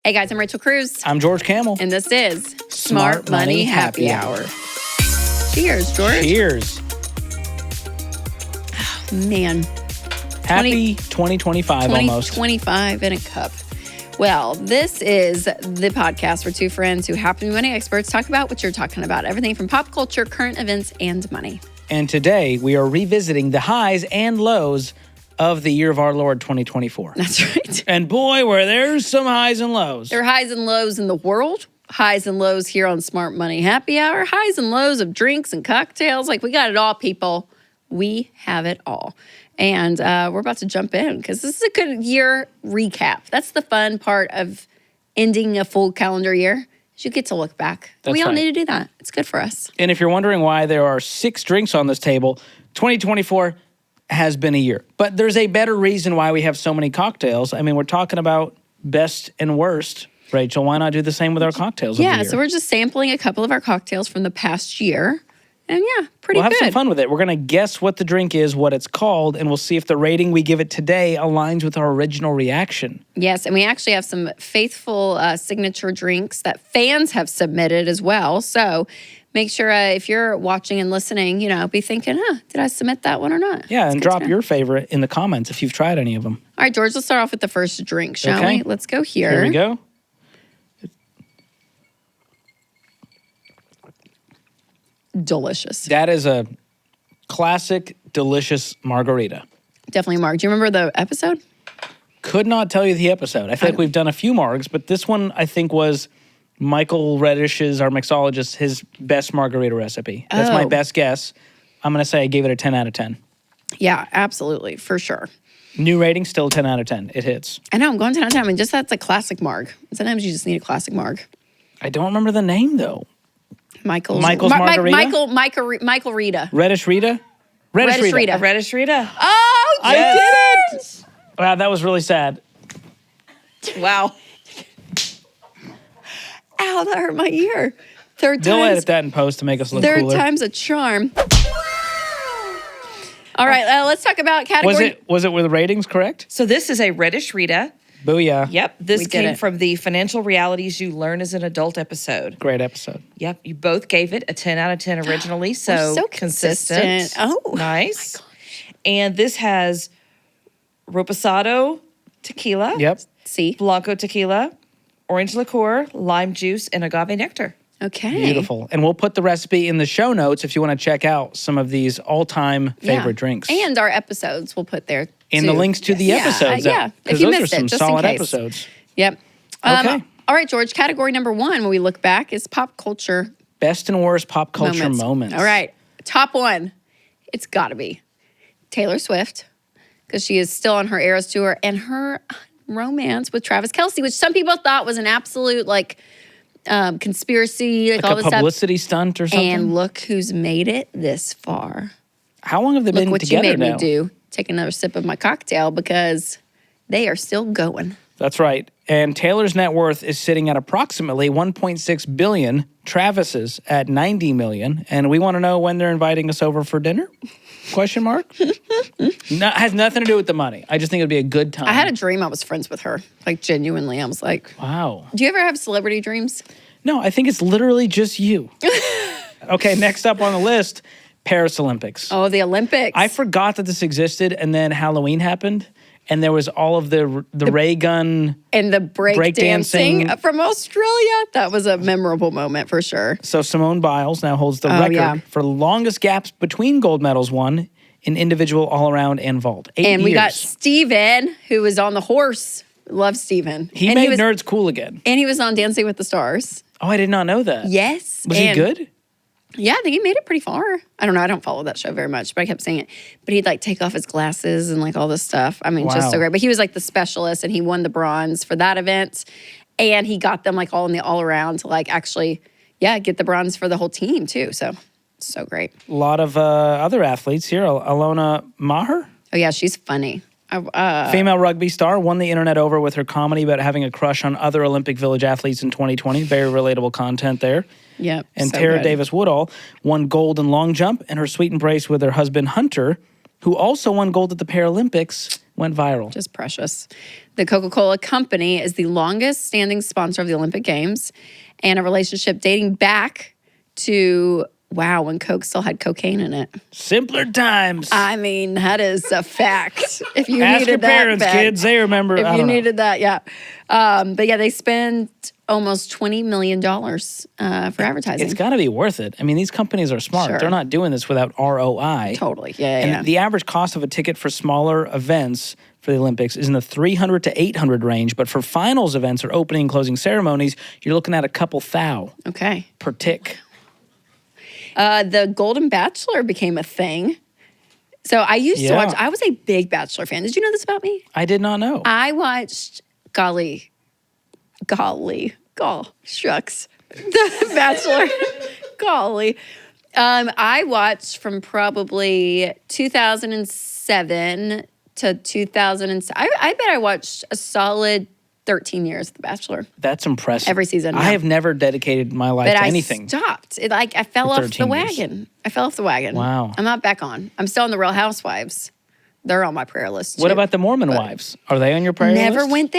Hey guys, I'm Rachel Cruz. I'm George Camel. And this is Smart Money Happy Hour. Cheers, George. Cheers. Oh, man. Happy 2025 almost. 2025 in a cup. Well, this is the podcast where two friends who happen to be money experts talk about what you're talking about. Everything from pop culture, current events, and money. And today we are revisiting the highs and lows of the year of our Lord 2024. That's right. And boy, where there's some highs and lows. There are highs and lows in the world, highs and lows here on Smart Money Happy Hour, highs and lows of drinks and cocktails. Like, we got it all, people. We have it all. And we're about to jump in because this is a good year recap. That's the fun part of ending a full calendar year. You get to look back. We all need to do that. It's good for us. And if you're wondering why there are 6 drinks on this table, 2024 has been a year. But there's a better reason why we have so many cocktails. I mean, we're talking about best and worst. Rachel, why not do the same with our cocktails? Yeah, so we're just sampling a couple of our cocktails from the past year. And yeah, pretty good. We'll have good. some fun with it. We're going to guess what the drink is, what it's called, and we'll see if the rating we give it today aligns with our original reaction. Yes, and we actually have some faithful signature drinks that fans have submitted as well. So make sure if you're watching and listening, be thinking, did I submit that one or not? Yeah, and drop your favorite in the comments if you've tried any of them. All right, George, let's start off with the first drink, shall we? Let's go here. Here we go. Delicious. That is a classic, delicious margarita. Definitely marg. Do you remember the episode? Could not tell you the episode. I feel like we've done a few margs, but this one I think was Michael Reddish's, our mixologist, his best margarita recipe. That's my best guess. I'm going to say I gave it a 10 out of 10. Yeah, absolutely, for sure. New rating, still 10 out of 10. It hits. I know, I'm going 10 out of 10. I mean, just that's a classic marg. Sometimes you just need a classic marg. I don't remember the name, though. Michael's margarita? Michael Rita. Reddish Rita? Reddish Rita. Reddish Rita. Oh, I did it! Wow, that was really sad. Wow. Ow, that hurt my ear. They'll edit that in post to make us look cooler. Third time's a charm. All right, let's talk about category. Was it with the ratings correct? So this is a Reddish Rita. Booyah. Yep, this came from the Financial Realities You Learn as an Adult episode. Great episode. Yep, you both gave it a 10 out of 10 originally, so consistent. Oh, nice. And this has Reposado tequila. Yep. Blanco tequila, orange liqueur, lime juice, and agave nectar. Okay. Beautiful. And we'll put the recipe in the show notes if you want to check out some of these all-time favorite drinks. And our episodes we'll put there, in the links to the episodes. If you those missed are some it, just solid in case. episodes. Yep. Okay. All right, George, category number 1 when we look back is pop culture. Best and worst pop culture moments. All right. Top 1. It's got to be Taylor Swift, because she is still on her Eras tour, and her romance with Travis Kelce, which some people thought was an absolute, conspiracy, like all this a publicity stunt or something. And look who's made it this far. How long have they been together now? Look what you made me do. Take another sip of my cocktail because they are still going. That's right. And Taylor's net worth is sitting at approximately $1.6 billion. Travis's at $90 million. And we want to know when they're inviting us over for dinner? Question mark? Has nothing to do with the money. I just think it would be a good time. I had a dream I was friends with her. Genuinely. I was like, wow. Do you ever have celebrity dreams? No, I think it's literally just you. Okay, next up on the list, Paris Olympics. Oh, the Olympics. I forgot that this existed, and then Halloween happened, and there was all of the ray gun and the break dancing from Australia. That was a memorable moment for sure. So Simone Biles now holds the record for the longest gaps between gold medals won in individual, all-around, and vault. 8 years. And we got Steven, who was on the horse. Love Steven. He made nerds cool again. And he was on Dancing with the Stars. Oh, I did not know that. Yes. Was he good? Yeah, I think he made it pretty far. I don't know. I don't follow that show very much, but I kept saying it. But he'd take off his glasses and all this stuff. I mean, just so great. But he was the specialist, and he won the bronze for that event. And he got them all in the all around to actually, get the bronze for the whole team too. So great. A lot of other athletes here. Alona Maher. Oh yeah, she's funny. Female rugby star won the internet over with her comedy about having a crush on other Olympic Village athletes in 2020. Very relatable content there. Yep. And Tara Davis-Woodall won gold in long jump, and her sweet embrace with her husband Hunter, who also won gold at the Paralympics, Went viral. Just precious. The Coca-Cola Company is the longest standing sponsor of the Olympic Games, and a relationship dating back to, when Coke still had cocaine in it. Simpler times. I mean, that is a fact. If you Ask needed your parents, that, kids. They remember. If you needed that, yeah. But yeah, they spent almost $20 million for advertising. It's got to be worth it. I mean, these companies are smart. Sure. They're not doing this without ROI. Totally. Yeah. And the average cost of a ticket for smaller events for the Olympics is in the $300 to $800 range. But for finals events or opening and closing ceremonies, you're looking at a couple thou per tick. The Golden Bachelor became a thing. So I used to watch, I was a big Bachelor fan. Did you know this about me? I did not know. I watched, golly, shucks. The Bachelor, golly. I watched from probably 2007 to 2007. I bet I watched a solid 13 years of The Bachelor. That's impressive. Every season. I have never dedicated my life to anything. But I stopped. I fell off the wagon. I fell off the wagon. Wow. I'm not back on. I'm still on the Real Housewives. They're on my prayer list, too. What about the Mormon wives? Are they on your prayer list? Never went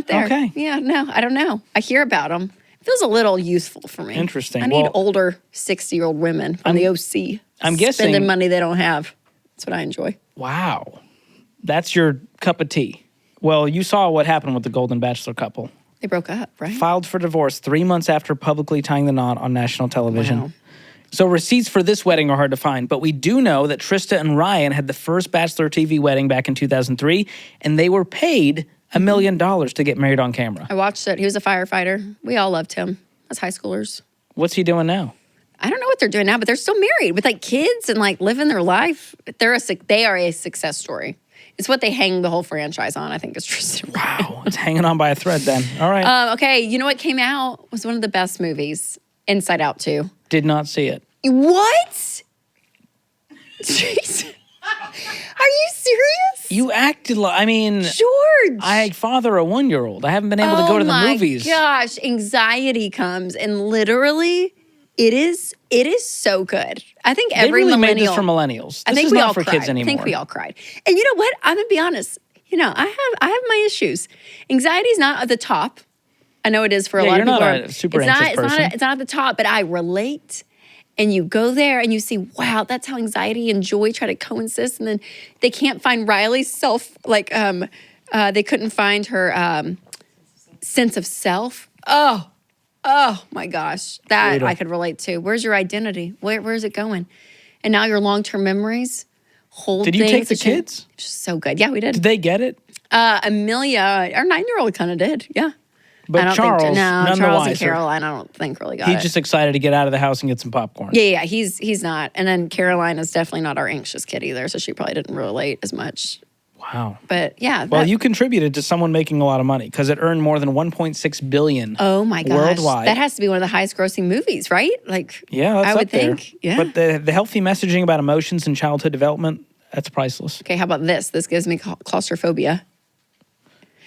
there. Okay. Yeah, no, I don't know. I hear about them. It feels a little youthful for me. Interesting. I need older 60-year-old women from the OC. I'm guessing. Spending money they don't have. That's what I enjoy. Wow. That's your cup of tea. Well, you saw what happened with the Golden Bachelor couple. They broke up, right? Filed for divorce 3 months after publicly tying the knot on national television. Wow. So receipts for this wedding are hard to find, but we do know that Trista and Ryan had the first Bachelor TV wedding back in 2003, and they were paid $1 million to get married on camera. I watched it. He was a firefighter. We all loved him as high schoolers. What's he doing now? I don't know what they're doing now, but they're still married with kids and living their life. They are a success story. It's what they hang the whole franchise on, I think, is Tristan. Wow, it's hanging on by a thread then. All right. Okay, you know what came out was one of the best movies, Inside Out 2. Did not see it. What? Jeez. Are you serious? You acted like, George. I father a 1-year-old. I haven't been able to go to the movies. Oh my gosh, anxiety comes and literally it is so good. I think every they really millennial. made this for millennials. I think is we not all for cried. kids anymore. I think we all cried. And you know what? I'm gonna be honest. I have my issues. Anxiety's not at the top. I know it is for a lot of people. You're not a super anxious person. It's not at the top, but I relate. And you go there and you see, wow, that's how anxiety and joy try to coexist. And then they can't find Riley's they couldn't find her sense of self. Oh my gosh. That Brutal. I could relate to. Where's your identity? Where's it going? And now your long-term memories hold Did things. you take the kids? It's just so good. Yeah, we did. Did they get it? Amelia, our 9-year-old kind of did. Yeah. But I don't Charles, think, none the Charles and wiser. Caroline, I don't think really got it. He's just excited to get out of the house and get some popcorn. Yeah, he's not. And then Caroline is definitely not our anxious kid either, so she probably didn't relate as much. Wow. But yeah. Well, you contributed to someone making a lot of money because it earned more than $1.6 billion. Oh my gosh. Worldwide. That has to be one of the highest grossing movies, right? Yeah, that's I would up there. think. Yeah. But the healthy messaging about emotions and childhood development, that's priceless. Okay, how about this? This gives me claustrophobia.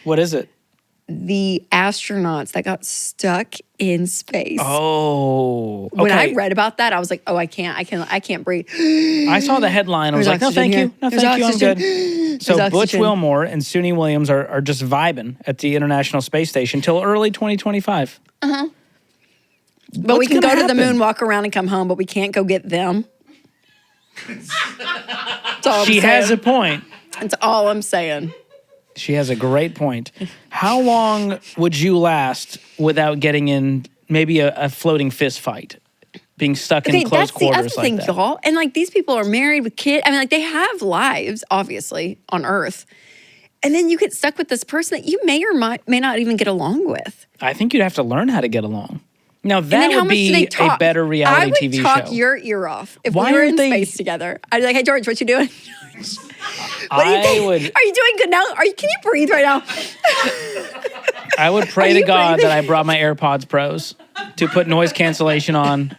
What is it? The astronauts that got stuck in space. Oh, okay. When I read about that, I was like, "Oh, I can't breathe." I I saw the headline. I was like, no, thank you. No, thank you. I'm good. So Butch Wilmore and Suni Williams are just vibing at the International Space Station till early 2025. Uh-huh. But we can go to the moon, walk around, and come home, but we can't go get them. She has a point. That's all I'm saying. She has a great point. How long would you last without getting in maybe a floating fist fight? Being stuck in close quarters that's the other thing, y'all. And like these people are married with kids. I mean, like they have lives, obviously, on Earth. And then you get stuck with this person that you may or may not even get along with. I think you'd have to learn how to get along. Now, that would be a better reality TV show. I would talk your ear off if we were in space together. I'd be like, hey, George, what you doing? What do you think? Are you doing good now? Can you breathe right now? I would pray to God that I brought my AirPods Pros to put noise cancellation on.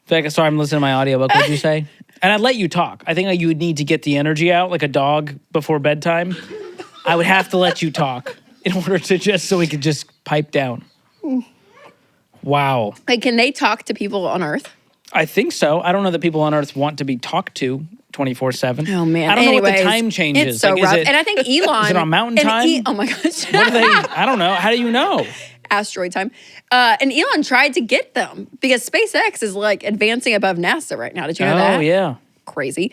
Sorry, I'm listening to my audiobook. What did you say? And I'd let you talk. I think you would need to get the energy out like a dog before bedtime. I would have to let you talk in order to so we could just pipe down. Wow. Like, can they talk to people on Earth? I think so. I don't know that people on Earth want to be talked to 24/7. Oh man! I don't know what the Anyways, time change it's is. so Like, rough. is it, And I think Elon is it on mountain time? Oh my gosh! What are they? I don't know. How do you know? Asteroid time. And Elon tried to get them because SpaceX is like advancing above NASA right now. Did you know that? Oh yeah. Crazy.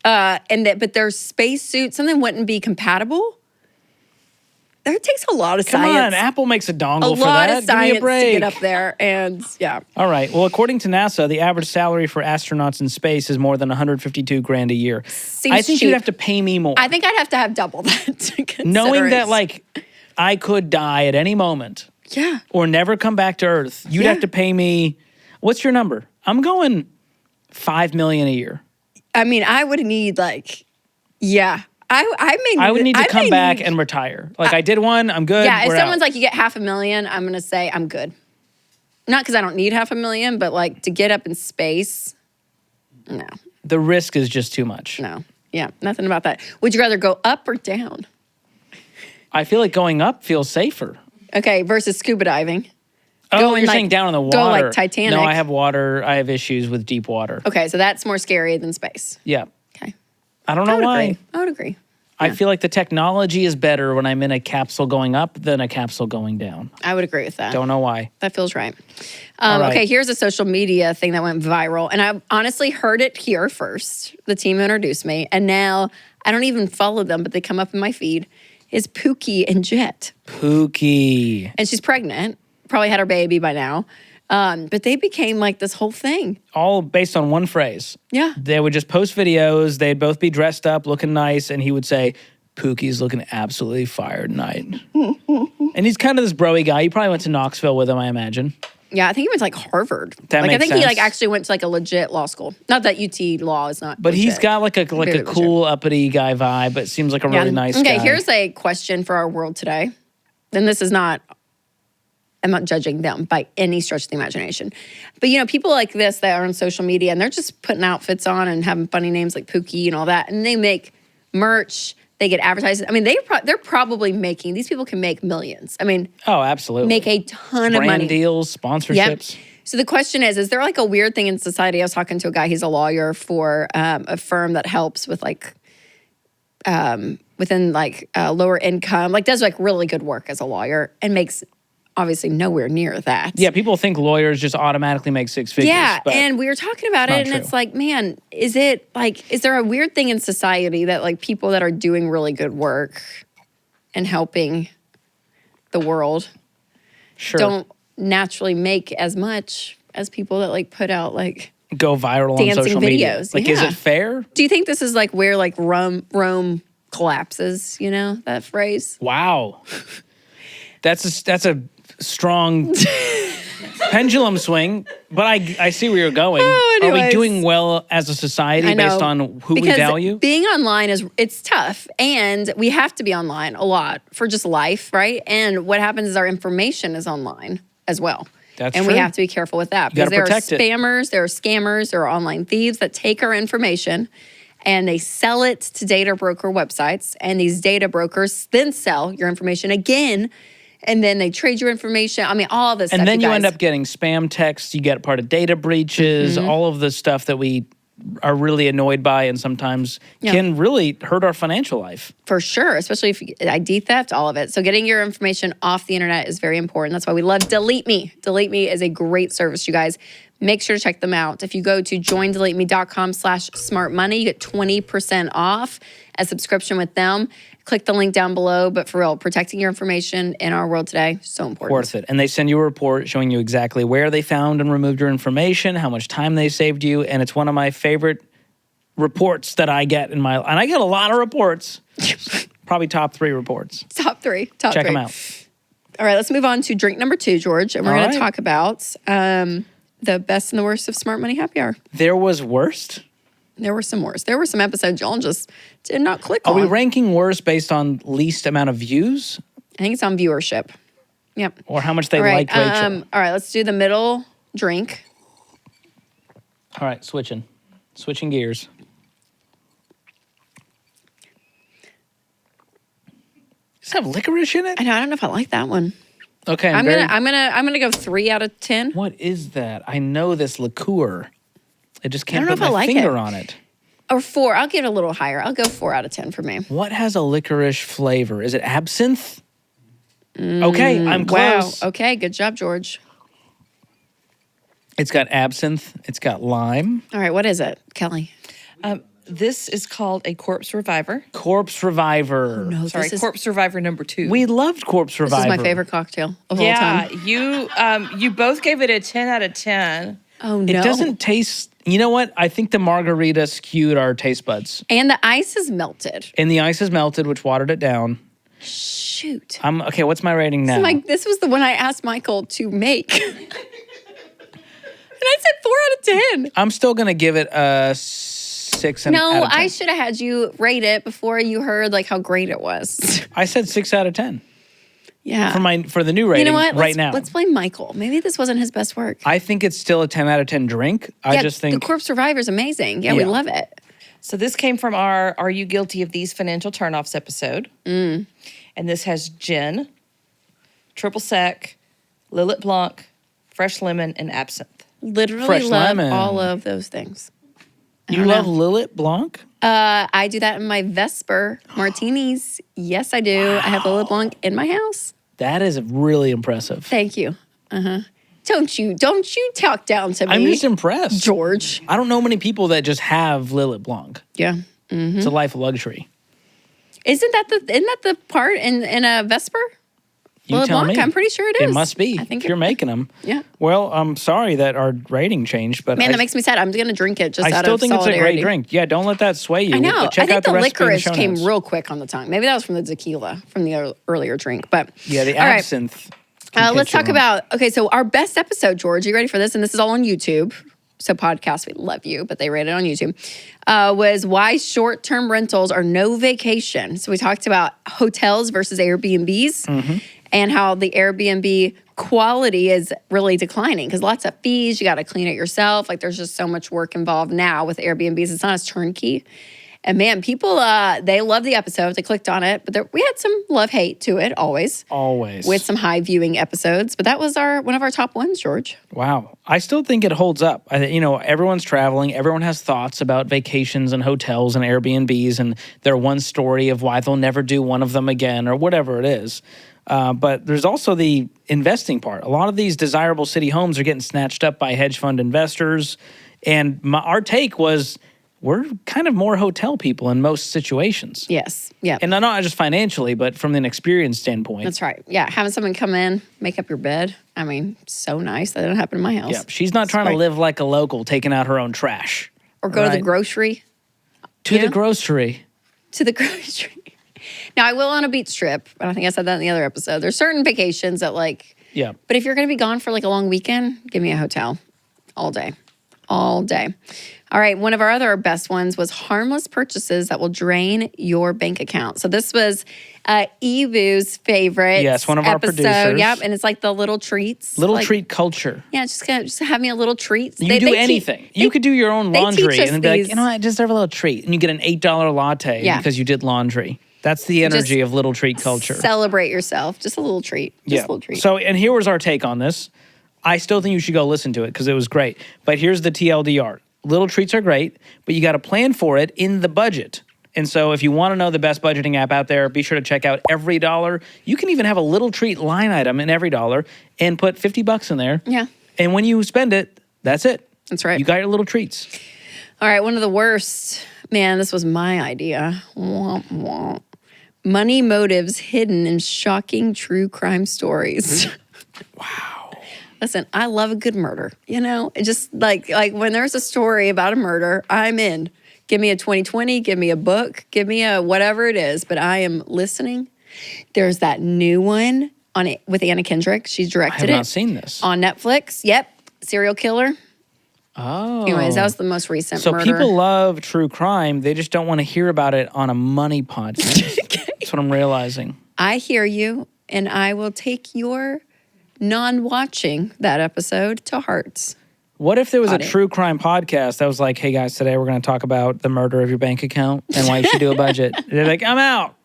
But their spacesuit, something wouldn't be compatible. That takes a lot of Come science. on, Apple makes a dongle A for lot that. of Give me a science to break. get up there, and yeah. All right. Well, according to NASA, the average salary for astronauts in space is more than 152 grand a year. Seems I think cheap. you'd have to pay me more. I think I'd have to have double that to consider Knowing it. that, like, I could die at any moment Yeah. or never come back to Earth, you'd Yeah. have to pay me. What's your number? I'm going $5 million a year. I mean, I would need like, yeah. I would need to come back need- and retire. Like, I did one, I'm good. Yeah, if we're someone's out. like, you get $500,000, I'm gonna say I'm good. Not because I don't need $500,000, but like to get up in space, no, The risk is just too much. no, yeah, nothing about that. Would you rather go up or down? I feel like going up feels safer. Okay, versus scuba diving. Oh, Going, you're like- saying down in the water. go like Titanic. No, I have water. I have issues with deep water. Okay, so that's more scary than space. Yeah. Okay, I don't I know would why. agree. I would agree. I feel like the technology is better when I'm in a capsule going up than a capsule going down. I would agree with that. Don't know why. That feels right. All right. Okay, here's a social media thing that went viral. And I honestly heard it here first. The team introduced me. And now I don't even follow them, but they come up in my feed. Is Pookie and Jet. Pookie. And she's pregnant. Probably had her baby by now. But they became like this whole thing. All based on one phrase. Yeah. They would just post videos. They'd both be dressed up, looking nice. And he would say, Pookie's looking absolutely fire tonight. And he's kind of this bro-y guy. He probably went to Knoxville with him, I imagine. Yeah, I think he went to like Harvard. That like makes I think he like sense. actually went to like a legit law school. Not that UT law is not. But he's legit. got like a Very cool, uppity guy vibe, but seems like a really nice guy. Okay, here's a question for our world today. And this is not, I'm not judging them by any stretch of the imagination. But you know, people like this that are on social media and they're just putting outfits on and having funny names like Pookie and all that. And they make merch, they get advertised. I mean, they're probably making, these people can make millions. I mean, Oh, absolutely. make a ton of Brand money. deals, sponsorships. Yep. So the question is there like a weird thing in society? I was talking to a guy, he's a lawyer for a firm that helps with like, within like lower income, like does like really good work as a lawyer and makes obviously nowhere near that. Yeah, people think lawyers just automatically make six figures. Yeah, but and we were talking about it's it, not and it's true. like, man, is there a weird thing in society that like people that are doing really good work and helping the world sure. don't naturally make as much as people that like put out like. Go viral on dancing social media. videos, Like, is yeah. it fair? Do you think this is like where like Rome collapses? You know that phrase. Wow. That's a strong pendulum swing, but I see where you're going. Oh, Are we anyways. doing well as a society I know. based on who Because we value? being online it's tough, and we have to be online a lot for just life, right? And what happens is our information is online as well. That's and true. we have to be careful with that You gotta because there are protect it. spammers, there are scammers, there are online thieves that take our information and they sell it to data broker websites, and these data brokers then sell your information again, and then they trade your information. I mean, all of this stuff. And then you guys. end up getting spam texts. You get part of data breaches, Mm-hmm. all of the stuff that we are really annoyed by and sometimes can really hurt our financial life. For sure, especially if ID theft, all of it. So getting your information off the internet is very important. That's why we love Delete Me. Delete Me is a great service, you guys. Make sure to check them out. If you go to joindeleteme.com/smartmoney, you get 20% off a subscription with them. Click the link down below. But for real, protecting your information in our world today, so important. Worth it. And they send you a report showing you exactly where they found and removed your information, how much time they saved you. And it's one of my favorite reports that I get and I get a lot of reports. Probably top 3 reports. Top three. Check them out. All right, let's move on to drink number 2, George. And we're All going to right. talk about the best and the worst of Smart Money Happy Hour. There was worst? There were some worse. There were some episodes y'all just did not click Are on. we ranking worst based on least amount of views I think it's on viewership. Yep. or how much they All right. like Rachel? All right. Let's do the middle drink. All right, switching gears. Does it have licorice in it? I know. I don't know if I like that one. Okay, I'm gonna go 3 out of 10. What is that? I know this liqueur. It just can't I don't put know if I my like finger it. on it. Or 4. I'll give it a little higher. I'll go 4 out of 10 for me. What has a licorice flavor? Is it absinthe? Okay, I'm close. Wow. Okay, good job, George. It's got absinthe. It's got lime. All right, what is it, Kelly? This is called a Corpse Reviver. Corpse Reviver. No, Sorry, Corpse Reviver number 2. We loved Corpse Reviver. This is my favorite cocktail of all time. You both gave it a 10 out of 10. Oh, no. It doesn't taste... You know what? I think the margarita skewed our taste buds. And the ice is melted. And the ice is melted, which watered it down. Shoot. Okay, what's my rating now? This was the one I asked Michael to make. And I said 4 out of 10. I'm still going to give it a 6 out of 10. No, I should have had you rate it before you heard like how great it was. I said 6 out of 10. Yeah. For the new rating you know what? right now. Let's blame Michael. Maybe this wasn't his best work. I think it's still a 10 out of 10 drink. I just think the Corpse Survivor is amazing. Yeah, we love it. So this came from our Are You Guilty of These Financial Turnoffs episode. And this has gin, triple sec, Lillet Blanc, fresh lemon, and absinthe. Literally Fresh love lemon. all of those things. You love Lillet Blanc? I do that in my Vesper martinis. Yes, I do. Wow. I have Lillet Blanc in my house. That is really impressive. Thank you. Don't you talk down to me. I'm just impressed. George. I don't know many people that just have Lillet Blanc. Yeah. It's a life of luxury. Isn't that the part in a Vesper? You tell me. I'm pretty sure it is. It must be. I think if you're making them. Yeah. Well, I'm sorry that our rating changed, but man, that makes me sad. I'm gonna drink it just out of solidarity. I still think it's a great drink. Yeah, don't let that sway you. I know. Check I think out the licorice came notes. real quick on the tongue. Maybe that was from the tequila from the earlier drink. But yeah, the all right. absinthe. Let's talk about so our best episode, George. You ready for this? And this is all on YouTube. So podcast, we love you, but they rate it on YouTube. Was why short-term rentals are no vacation. So we talked about hotels versus Airbnbs. And how the Airbnb quality is really declining because lots of fees, you got to clean it yourself. Like there's just so much work involved now with Airbnbs. It's not as turnkey. And man, people, they love the episodes. They clicked on it, but we had some love-hate to it always. Always. With some high viewing episodes. But that was one of our top ones, George. Wow. I still think it holds up. Everyone's traveling. Everyone has thoughts about vacations and hotels and Airbnbs and their one story of why they'll never do one of them again or whatever it is. But there's also the investing part. A lot of these desirable city homes are getting snatched up by hedge fund investors. And our take was we're kind of more hotel people in most situations. Yes. Yeah. And not just financially, but from an experience standpoint. That's right. Yeah. Having someone come in, make up your bed. I mean, so nice. That didn't happen in my house. Yeah. She's not trying to live like a local, taking out her own trash. Or go to the grocery. To the grocery. To the grocery. Now, I will on a beach trip, and I think I said that in the other episode. There's certain vacations that yeah. But if you're going to be gone for a long weekend, give me a hotel all day. All day. All right, one of our other best ones was harmless purchases that will drain your bank account. So this was Evu's favorite yes, one of episode. Our producers. Yep, and it's like the little treats. Little treat culture. Yeah, just have me a little treat. You do anything. You could do your own laundry and be like, I just have a little treat. And you get an $8 latte because you did laundry. That's the energy of little treat culture. Celebrate yourself. Just a little treat. Just a little treat. So, and here was our take on this. I still think you should go listen to it because it was great. But here's the TLDR. Little treats are great, but you got to plan for it in the budget. And so if you want to know the best budgeting app out there, be sure to check out Every Dollar. You can even have a little treat line item in Every Dollar and put $50 in there. Yeah. And when you spend it, that's it. That's right. You got your little treats. All right, one of the worst. Man, this was my idea. Womp womp. Money motives hidden in shocking true crime stories. Wow. Listen, I love a good murder. It just like when there's a story about a murder, I'm in. Give me a 2020, give me a book, give me a whatever it is, but I am listening. There's that new one on it with Anna Kendrick. She's directed it. I have not seen this. On Netflix. Yep. Serial killer. Oh. Anyways, that was the most recent murder. So people love true crime. They just don't want to hear about it on a money podcast. That's what I'm realizing. I hear you, and I will take your non-watching that episode to heart. What if there was a true crime podcast that was like, hey guys, today we're going to talk about the murder of your bank account and why you should do a budget. They're like, I'm out.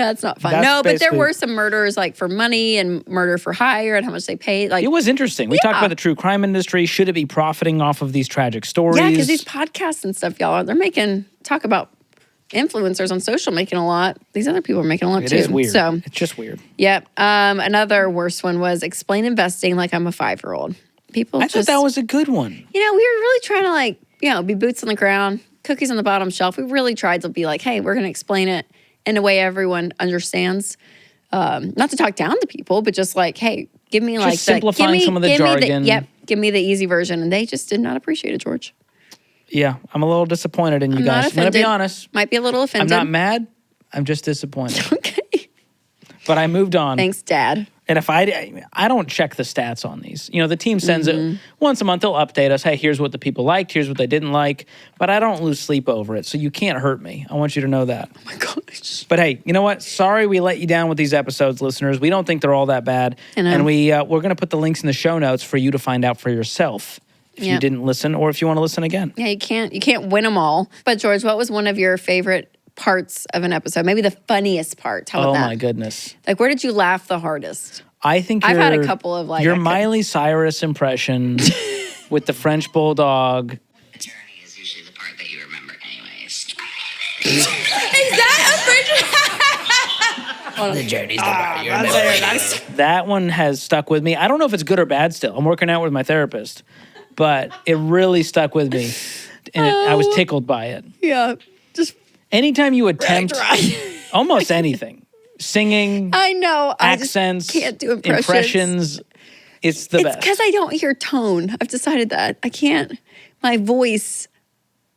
That's not fun. That's No, but there basically- were some murders like for money and murder for hire and how much they paid. Like It was interesting. We talked Yeah. about the true crime industry. Should it be profiting off of these tragic stories? yeah, because these podcasts and stuff, y'all, they're making talk about influencers on social making a lot. These other people are making a lot It too. is weird. So It's just weird. yeah. Another worst one was explain investing like I'm a 5-year-old. People I just thought that was a good one. we were really trying to like, be boots on the ground, cookies on the bottom shelf. We really tried to be like, hey, we're going to explain it in a way everyone understands. Not to talk down to people, but just like, hey, give me like simplifying some of the jargon. Give me the easy version. And they just did not appreciate it, George. Yeah, I'm a little disappointed in you I'm not guys. I'm going to be offended. honest. Might be a little I'm offended. not mad. I'm just disappointed. Okay. But I moved on. Thanks, Dad. And if I don't check the stats on these. The team sends Mm-hmm. it once a month. They'll update us. Hey, here's what the people liked. Here's what they didn't like. But I don't lose sleep over it. So you can't hurt me. I want you to know that. Oh my gosh. But hey, you know what? Sorry we let you down with these episodes, listeners. We don't think they're all that bad. I know. And we're going to put the links in the show notes for you to find out for yourself if Yeah. you didn't listen or if you want to listen again. Yeah, you can't win them all. But George, what was one of your favorite parts of an episode? Maybe the funniest part. How about Oh that? my goodness. Like, where did you laugh the hardest? I think I've had a couple of, like, your I could- Miley Cyrus impression with the French bulldog. The journey is usually the part that you remember anyways. Is that The journey's the part you remember anyways. That one has stuck with me. I don't know if it's good or bad still. I'm working out with my therapist, but it really stuck with me. And I was tickled by it. yeah, just Anytime you attempt almost anything, singing, I know. accents, I just can't do impressions, it's the It's best. because I don't hear tone. I've decided that I can't. My voice.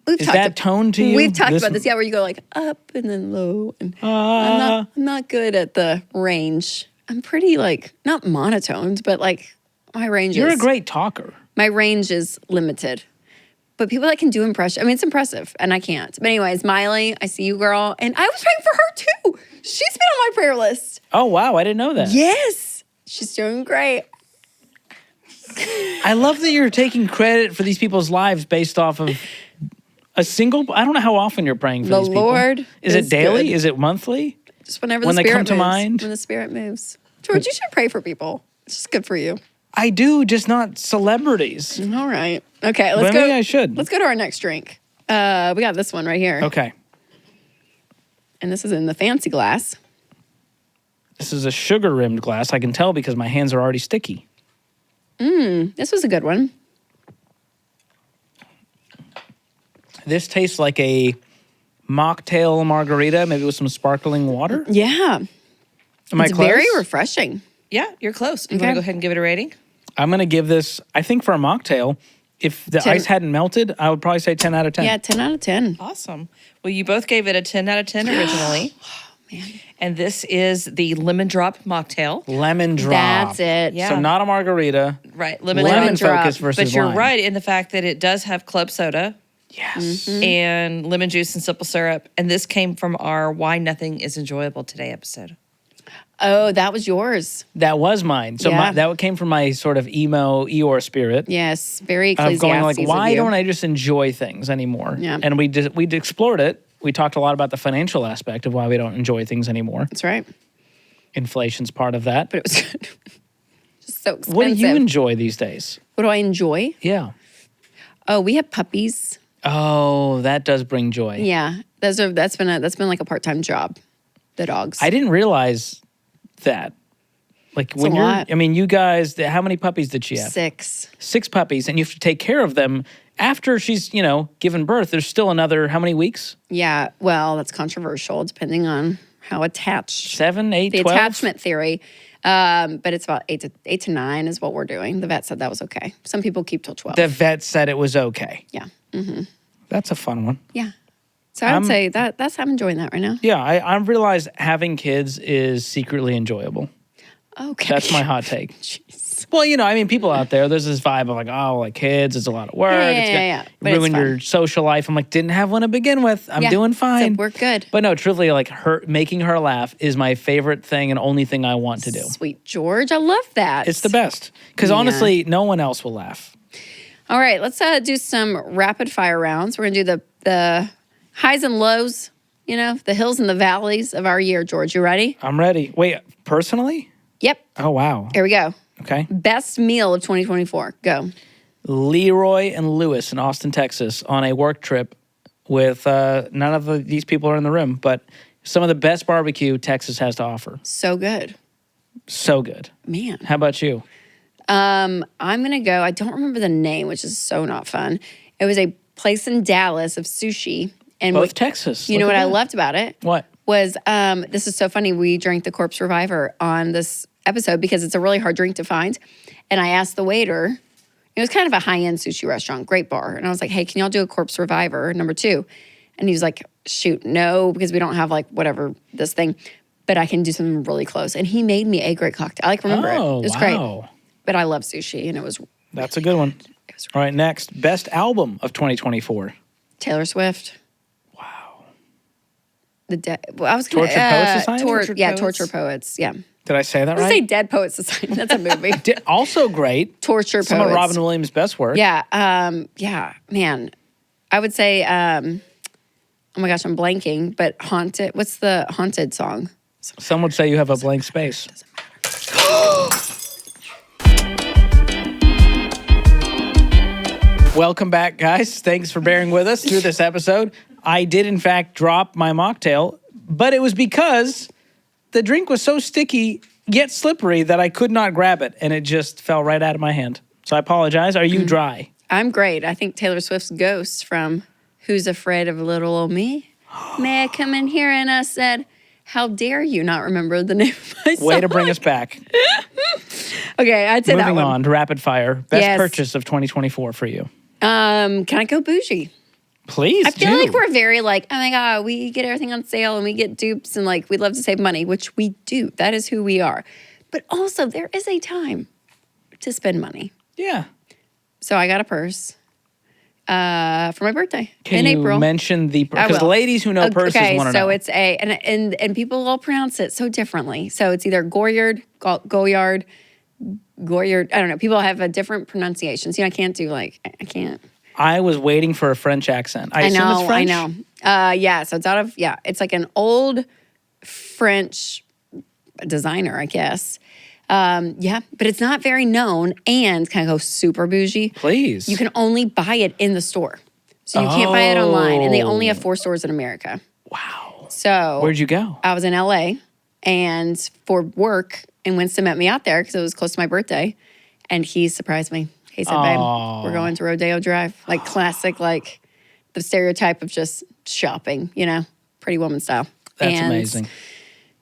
We've Is that tone to you? We've talked This- about this. Yeah, where you go like up and then low, and Ah. I'm not good at the range. I'm pretty like not monotoned, but like my range. You're is, a great talker. My range is limited. But people that can do impression, I mean, it's impressive, and I can't. But anyways, Miley, I see you, girl, and I was praying for her too. She's been on my prayer list. Oh, wow. I didn't know that. Yes, she's doing great. I love that you're taking credit for these people's lives based off of a single. I don't know how often you're praying for The these people. Lord Is it is daily? good. Is it monthly? Just whenever When the they spirit come to moves. mind? When the spirit moves. George, you should pray for people. It's just good for you. I do, just not celebrities. All right. Okay, let's Well, go. maybe I should. Let's go to our next drink. We got this one right here. Okay. And this is in the fancy glass. This is a sugar rimmed glass. I can tell because my hands are already sticky. This was a good one. This tastes like a mocktail margarita, maybe with some sparkling water. Yeah. Am I It's close? very refreshing. Yeah, you're close. You Okay. want to go ahead and give it a rating? I'm going to give this, I think for a mocktail, if the 10. ice hadn't melted, I would probably say 10 out of 10. Yeah, 10 out of 10. Awesome. Well, you both gave it a 10 out of 10 originally. Man. And this is the lemon drop mocktail. Lemon drop. That's it. Yeah. So not a margarita. Right. Lemon, Lemon drop. focus versus But you're lime. right in the fact that it does have club soda Yes. and lemon juice and simple syrup. And this came from our Why Nothing is Enjoyable Today episode. Oh, that was yours. That was mine. So Yeah. that came from my sort of emo Eeyore spirit. Yes, very Of Ecclesiastes going like, why of you. don't I just enjoy things anymore? Yeah. And we explored it. We talked a lot about the financial aspect of why we don't enjoy things anymore. That's right. Inflation's part of that. But it was good. Just so expensive. What do you enjoy these days? What do I enjoy? Yeah. Oh, we have puppies. Oh, that does bring joy. Yeah, that's been like a part-time job. The dogs. I didn't realize that. Like when a you're, lot. I mean, you guys, how many puppies did she have? 6. 6 puppies, and you have to take care of them after she's, given birth. There's still another, how many weeks? Yeah, well, that's controversial depending on how attached. 7, 8, The 12? attachment theory, but it's about 8 to 9 is what we're doing. The vet said that was okay. Some people keep till 12. The vet said it was okay. Yeah, That's a fun one. yeah. So I would say that's I'm enjoying that right now. Yeah, I realized having kids is secretly enjoyable. Okay, That's my hot take. Jeez. Well, people out there, there's this vibe of like, oh, like kids, it's a lot of work. It's Yeah. But it's ruin fun. your social life. I'm like, didn't have one to begin with. I'm Yeah. doing So fine. we're good. But no, truthfully, like making her laugh is my favorite thing and only thing I want to do. Sweet George, I love that. It's the best. Because Yeah. honestly, no one else will laugh. All right, let's do some rapid fire rounds. We're gonna do the highs and lows You know, the hills and the valleys of our year, George. You ready? I'm ready. Wait, personally? Yep. Oh, wow. Here we go. Okay. Best meal of 2024. Go. Leroy and Lewis in Austin, Texas, on a work trip with none of these people are in the room, but some of the best barbecue Texas has to offer. So good. So good. Man. How about you? I'm going to go, I don't remember the name, which is so not fun. It was a place in Dallas of sushi. And Both Texas. You know Look what at I that. loved about it? What? Was, this is so funny. We drank the Corpse Reviver on this episode because it's a really hard drink to find. And I asked the waiter, it was kind of a high-end sushi restaurant, great bar. And I was like, hey, can y'all do a Corpse Reviver, number 2? And he was like, shoot, no, because we don't have like whatever, this thing. But I can do something really close. And he made me a great cocktail. I remember it. It was great. But I love sushi, and it was... That's a good one. All right, next. Best album of 2024. Taylor Swift. Wow. I was going to... Tortured Poets Society? Torture Poets, yeah. Did I say that I right? say Dead Poets Society. That's a movie. Also great. Torture Poets. Some of Robin Williams' best work. Yeah, man. I would say, oh my gosh, I'm blanking, but Haunted, what's the Haunted song? Some would say you have a blank space. Welcome back, guys. Thanks for bearing with us through this episode. I did, in fact, drop my mocktail, but it was because the drink was so sticky yet slippery that I could not grab it, and it just fell right out of my hand. So I apologize. Are you dry? I'm great. I think Taylor Swift's Ghost from Who's Afraid of Little Old Me? May I come in here? And I said, how dare you not remember the name of my song? Way to bring us back. Okay, I'd say that one. Moving on to rapid fire. Best Yes. purchase of 2024 for you. Can I go bougie? Please I feel do. like we're very like, oh my God, we get everything on sale and we get dupes and like, we'd love to save money, which we do. That is who we are. But also there is a time to spend money. Yeah. So I got a purse for my birthday Can in you April. mention the... I Because the will. ladies who know purses Okay, want to so know. it's a, and people all pronounce it so differently. So it's either Goyard, I don't know. People have a different pronunciations. You know, I can't do like, I can't. I was waiting for a French accent. I assume it's French? I know. Yeah, so it's it's like an old French designer, I guess. Yeah, but it's not very known, and can I go super bougie? Please. You can only buy it in the store. So you can't buy it online, and they only have 4 stores in America. Wow. So Where'd you go? I was in LA, and for work, and Winston met me out there because it was close to my birthday, and he surprised me. He said, babe, we're going to Rodeo Drive. Like classic, like the stereotype of just shopping, you know, pretty woman style. That's amazing.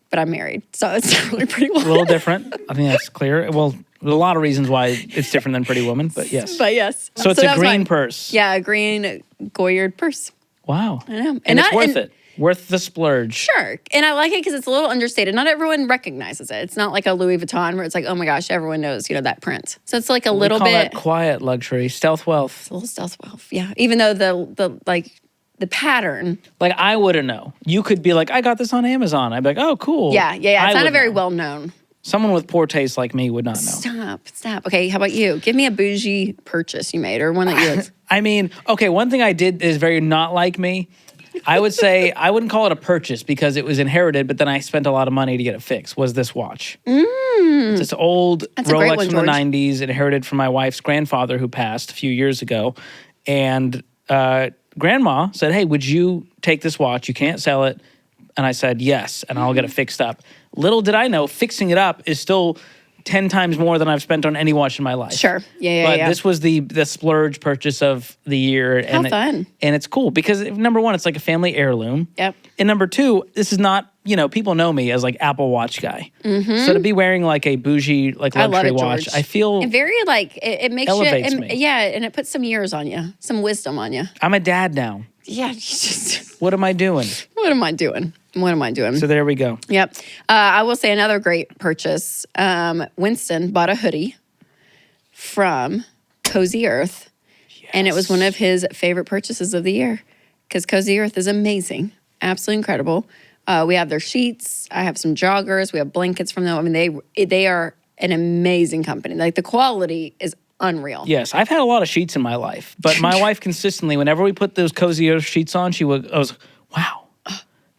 But I'm married, so it's not really Pretty Woman. A little different. I think that's clear. Well, there's a lot of reasons why it's different than Pretty Woman, but yes. But yes. So it's that a was green mine. purse. Yeah, a green Goyard purse. Wow. I know. And it's worth it. Worth the splurge. Sure. And I like it because it's a little understated. Not everyone recognizes it. It's not like a Louis Vuitton where it's like, oh my gosh, everyone knows, you know, that print. So it's like a little we call bit. that quiet luxury, stealth wealth. It's a little stealth wealth. Yeah. Even though the pattern. Like, I wouldn't know. You could be like, I got this on Amazon. I'd be like, oh, cool. Yeah. It's I not a would very know. well known. Someone with poor taste like me would not know. Stop. Okay, how about you? Give me a bougie purchase you made or one that you like. I mean, okay, one thing I did is very not like me. I would say, I wouldn't call it a purchase because it was inherited, but then I spent a lot of money to get it fixed, was this watch. It's this old That's a great Rolex one, from the George. 90s, inherited from my wife's grandfather who passed a few years ago. And grandma said, hey, would you take this watch? You can't sell it. And I said, yes, and I'll get it fixed up. Little did I know, fixing it up is still 10 times more than I've spent on any watch in my life. Sure. Yeah. But this was the splurge purchase of the year. How fun. And it's cool because number one, it's like a family heirloom. Yep. And number two, this is not, people know me as like Apple Watch guy. Mm-hmm. So to be wearing like a bougie, like I love luxury it, watch, George. I feel And very like, it makes elevates you. me. Yeah, and it puts some years on you, some wisdom on you. I'm a dad now. Yeah, you just, What am I doing? what am I doing? So there we go. Yep. I will say another great purchase. Winston bought a hoodie from Cozy Earth, and it was one of his favorite purchases of the year because Cozy Earth is amazing, absolutely incredible. We have their sheets. I have some joggers. We have blankets from them. I mean, they are an amazing company. Like the quality is unreal. Yes, I've had a lot of sheets in my life, but my wife consistently, whenever we put those Cozy Earth sheets on, I was, wow.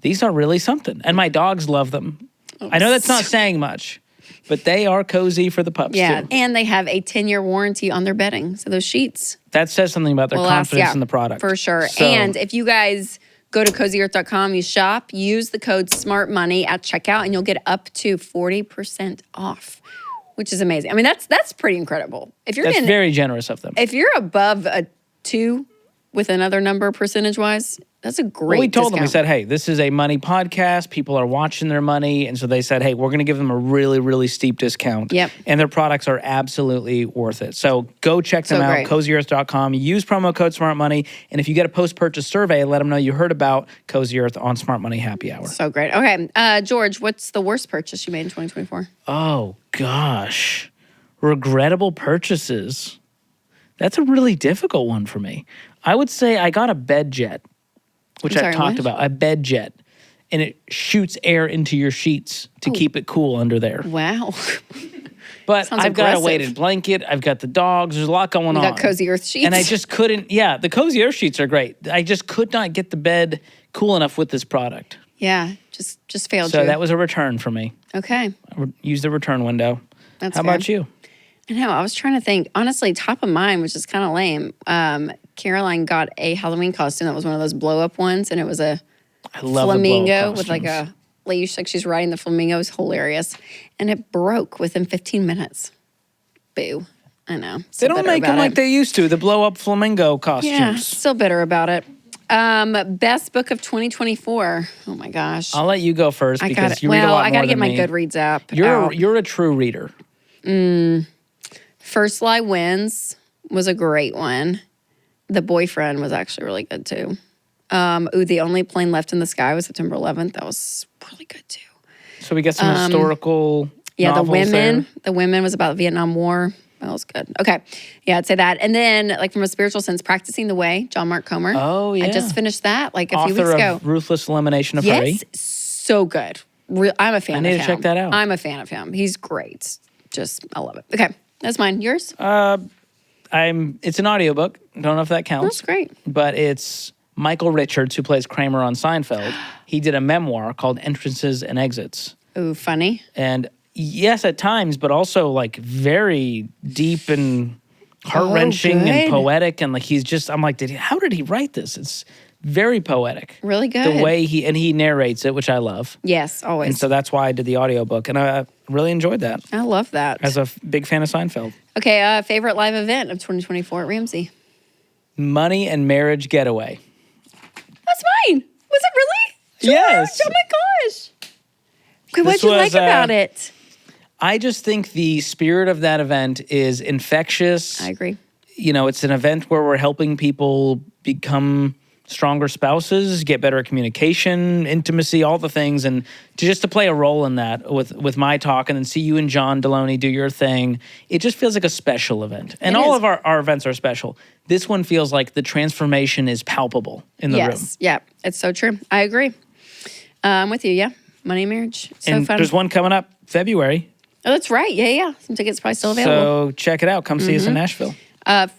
these are really something. And my dogs love them. I know that's not saying much, but they are cozy for the pups too. And they have a 10-year warranty on their bedding. So those sheets. That says something about their confidence in the product. For sure. So, and if you guys go to cozyearth.com, you shop, use the code SMARTMONEY at checkout, and you'll get up to 40% off, which is amazing. I mean, that's pretty incredible. If you're that's very generous of them. If you're above a 2 with another number percentage-wise, that's a great we told discount. them, we said, hey, this is a money podcast. People are watching their money. And so they said, hey, we're going to give them a really, really steep discount. Yep. And their products are absolutely worth it. So go check them out, cozyearth.com. Use promo code SmartMoney. And if you get a post-purchase survey, let them know you heard about Cozy Earth on Smart Money Happy Hour. So great. Okay, George, what's the worst purchase you made in 2024? Oh, gosh. Regrettable purchases. That's a really difficult one for me. I would say I got a bed jet, which I've talked about. A bed jet. And it shoots air into your sheets to keep it cool under there. Wow. But Sounds I've got a aggressive. weighted blanket. I've got the dogs. There's a lot going on. You got Cozy Earth sheets. And I just couldn't, the Cozy Earth sheets are great. I just could not get the bed cool enough with this product. Yeah, just failed you. So that was a return for me. Okay. I used the return window. That's How fair. about you? I know. I was trying to think. Honestly, top of mind, which is kind of lame. Caroline got a Halloween costume that was one of those blow-up ones, and it was a I love flamingo the with like a leash, like she's riding the flamingo. It was hilarious, and it broke within 15 minutes. Boo! I know. They Still don't bitter make them about like it. they used to. The blow-up flamingo costumes. Yeah, still bitter about it. Best book of 2024. Oh my gosh. I'll let you go first I because got it. you read a Well, lot I more got to get than my me. Goodreads app. You're a true reader. First Lie Wins was a great one. The Boyfriend was actually really good too. The Only Plane Left in the Sky was September 11th. That was really good too. So we get some historical Yeah, novels there. The Women was about the Vietnam War. That was good. Okay. Yeah, I'd say that. And then, like, from a spiritual sense, Practicing the Way, John Mark Comer. Oh, yeah. I just finished that like a Author few weeks ago. of Ruthless Elimination of Hurry. Yes, so good. I'm a fan of him. I need to check that out. I'm a fan of him. He's great. I love it. Okay, that's mine. Yours? It's an audiobook. Don't know if that counts. That's great. But it's Michael Richards, who plays Kramer on Seinfeld. He did a memoir called Entrances and Exits. Ooh, funny. And yes, at times, but also like very deep and heart-wrenching and good. poetic. And like I'm like, how did he write this? It's very poetic. Really good. The way he narrates it, which I love. Yes, always. And so that's why I did the audiobook. And I really enjoyed that I love that. as a big fan of Seinfeld. Okay, favorite live event of 2024 at Ramsey? Money and Marriage Getaway. That's mine. Was it really? George? Yes. Oh my gosh. Okay, what This did you like was, about it? I just think the spirit of that event is infectious. I agree. You know, it's an event where we're helping people become stronger spouses, get better communication, intimacy, all the things, and to play a role in that with my talk, and then see you and John Deloney do your thing. It just feels like a special event, and all of our events are special. This one feels like the transformation is palpable in the room. Yes, yeah, it's so true. I agree. I'm with you. Yeah, Money and Marriage. So And fun. there's one coming up February. Oh, that's right. Yeah. Some tickets probably still available. So check it out. Come see us in Nashville.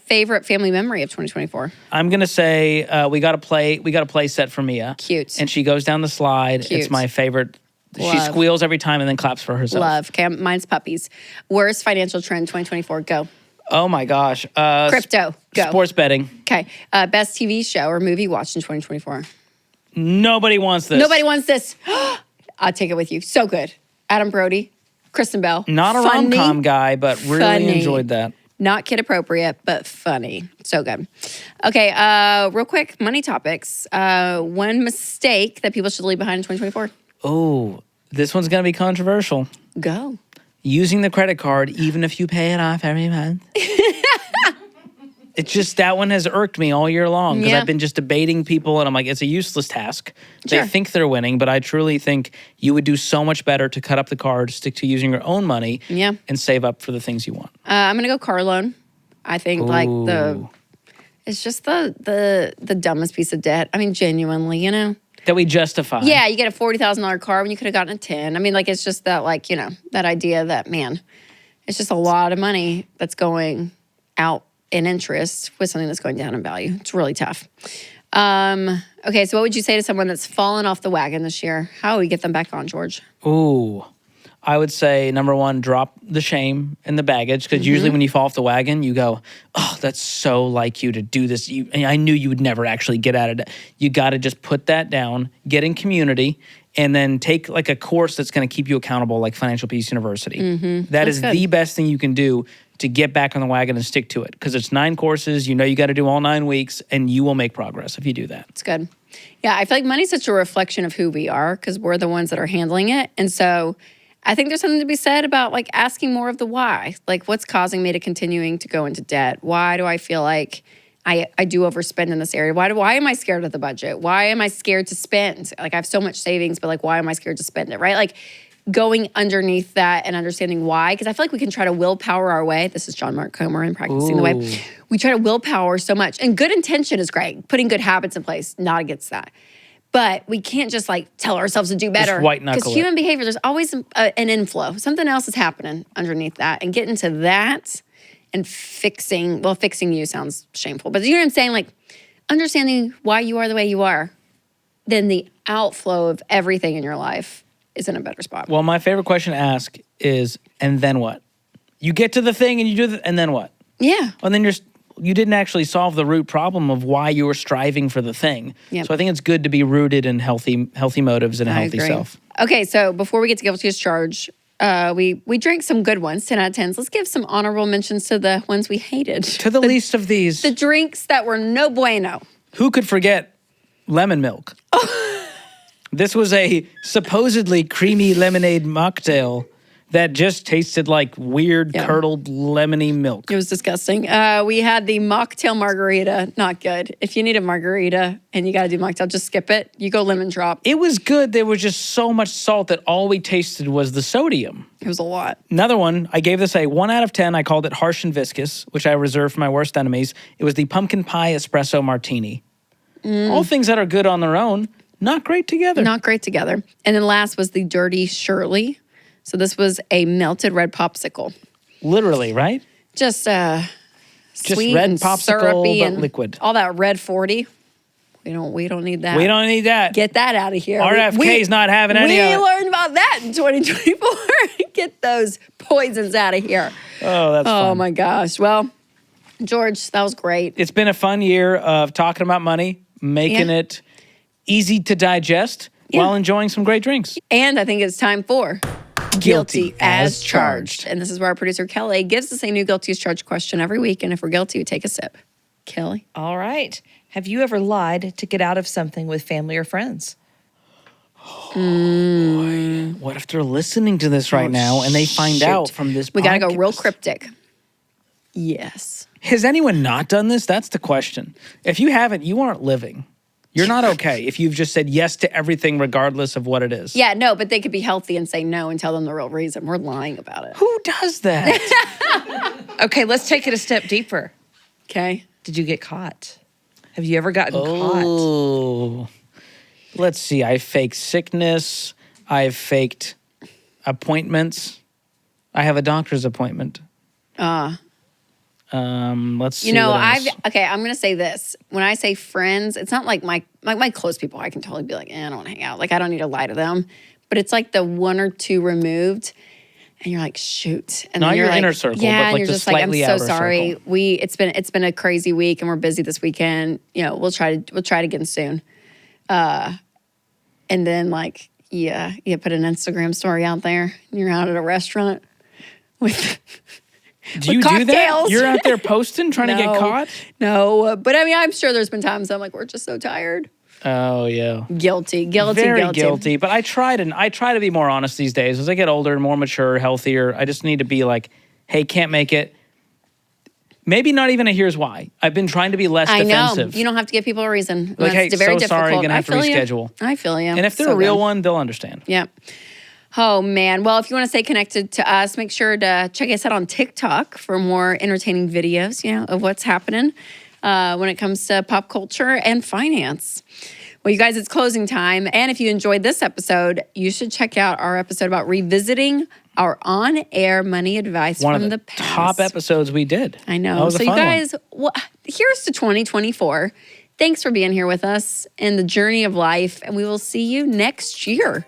Favorite family memory of 2024? I'm gonna say we got a play set for Mia. Cute. And she goes down the slide. Cute. It's my favorite. She Love. squeals every time and then claps for herself. Love. Okay, mine's puppies. Worst financial trend 2024? Go. Oh my gosh. Crypto. Go. Sports betting. Okay. Best TV show or movie watched in 2024? Nobody wants this. Nobody wants this. I'll take it with you. So good. Adam Brody, Kristen Bell. Not a Funny. rom-com guy, but really Funny. enjoyed that. Not kid appropriate, but funny. So good. Okay, real quick, money topics. One mistake that people should leave behind in 2024. Oh, this one's gonna be controversial. Go. Using the credit card, even if you pay it off every month. It's just that one has irked me all year long because Yeah. I've been just debating people and I'm like, it's a useless task. Sure. They think they're winning, but I truly think you would do so much better to cut up the card, stick to using your own money, Yeah. and save up for the things you want. I'm gonna go car loan. I think it's just the dumbest piece of debt. I mean, genuinely, you know. That we justify. Yeah, you get a $40,000 car when you could have gotten a 10. I mean, like it's just that, like, you know, that idea that, man, it's just a lot of money that's going out in interest with something that's going down in value. It's really tough. Okay, so what would you say to someone that's fallen off the wagon this year? How do we get them back on, George? Ooh. I would say, number one, drop the shame and the baggage, because usually when you fall off the wagon, you go, oh, that's so like you to do this. I knew you would never actually get at it. You got to just put that down, get in community, and then take like a course that's going to keep you accountable, like Financial Peace University. That is the best thing you can do to get back on the wagon and stick to it, because it's 9 courses. You know you got to do all 9 weeks, and you will make progress if you do that. It's good. Yeah, I feel like money's such a reflection of who we are, because we're the ones that are handling it. And so I think there's something to be said about like asking more of the why. Like, what's causing me to continuing to go into debt? Why do I feel like I do overspend in this area? Why am I scared of the budget? Why am I scared to spend? Like, I have so much savings, but like, why am I scared to spend it, right? Like, going underneath that and understanding why, because I feel like we can try to willpower our way. This is John Mark Comer and Practicing the Way. We try to willpower so much, and good intention is great. Putting good habits in place, not against that. But we can't just like tell ourselves to do better. Just white knuckle because human behavior, there's always an inflow. Something else is happening underneath that. And getting to that and fixing you sounds shameful. But you know what I'm saying? Like, understanding why you are the way you are, then the outflow of everything in your life is in a better spot. Well, my favorite question to ask is, and then what? You get to the thing and you do and then what? Yeah. And then you didn't actually solve the root problem of why you were striving for the thing. Yep. So I think it's good to be rooted in healthy motives and a healthy self. Okay, so before we get to guilty as charged, we drank some good ones, 10 out of 10s. Let's give some honorable mentions to the ones we hated. To the least of these. The drinks that were no bueno. Who could forget lemon milk? This was a supposedly creamy lemonade mocktail that just tasted like weird, curdled, lemony milk. It was disgusting. We had the mocktail margarita. Not good. If you need a margarita and you got to do mocktail, just skip it. You go lemon drop. It was good. There was just so much salt that all we tasted was the sodium. It was a lot. Another one, I gave this a 1 out of 10. I called it harsh and viscous, which I reserved for my worst enemies. It was the pumpkin pie espresso martini. All things that are good on their own, not great together. Not great together. And then last was the dirty Shirley. So this was a melted red popsicle. Literally, right? Just sweet red and popsicle, syrupy but and liquid. All that red 40. We don't need that. We don't need that. Get that out of here. RFK's not having any of it. We learned about that in 2024. Get those poisons out of here. Oh, that's fun. Oh my gosh. Well, George, that was great. It's been a fun year of talking about money, making it easy to digest while enjoying some great drinks. And I think it's time for Guilty as Charged. And this is where our producer Kelly gives us a new Guilty as Charged question every week. And if we're guilty, we take a sip. Kelly? All right. Have you ever lied to get out of something with family or friends? Boy, what if they're listening to this right now and they find out from this We got to go podcast? real cryptic. Yes. Has anyone not done this? That's the question. If you haven't, you aren't living. You're not okay if you've just said yes to everything regardless of what it is. Yeah, no, but they could be healthy and say no and tell them the real reason. We're lying about it. Who does that? Okay, let's take it a step deeper. Okay. Did you get caught? Have you ever gotten caught? Oh, let's see. I faked sickness. I've faked appointments. I have a doctor's appointment. Let's see. You know, what else. I'm gonna say this. When I say friends, it's not like my close people. I can totally be like, I don't want to hang out. Like, I don't need to lie to them. But it's like the 1 or 2 removed, and you're like, shoot. And Not then you're your like, inner circle, yeah, but like and you're the just like, I'm slightly so outer sorry. circle. It's been a crazy week, and we're busy this weekend. You know, we'll try it again soon. And then like, you put an Instagram story out there. And you're out at a restaurant with. Do you do that? You're out there posting, trying to get caught? No, but I mean, I'm sure there's been times I'm like, we're just so tired. Oh, yeah. Guilty. Very guilty. But I try to be more honest these days. As I get older, more mature, healthier, I just need to be like, hey, can't make it. Maybe not even a here's why. I've been trying to be less defensive. You don't have to give people a reason. Like, hey, It's very so sorry, difficult. gonna have to reschedule. I feel you. And if they're a real one, they'll understand. Yeah. Oh, man. Well, if you want to stay connected to us, make sure to check us out on TikTok for more entertaining videos, of what's happening when it comes to pop culture and finance. Well, you guys, it's closing time. And if you enjoyed this episode, you should check out our episode about revisiting our on-air money advice from the past. Top episodes we did. I know. That was So a you fun guys, here's to 2024. Thanks for being here with us in the journey of life. And we will see you next year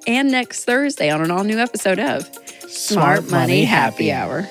and next Thursday on an all new episode of Smart Money Happy Hour.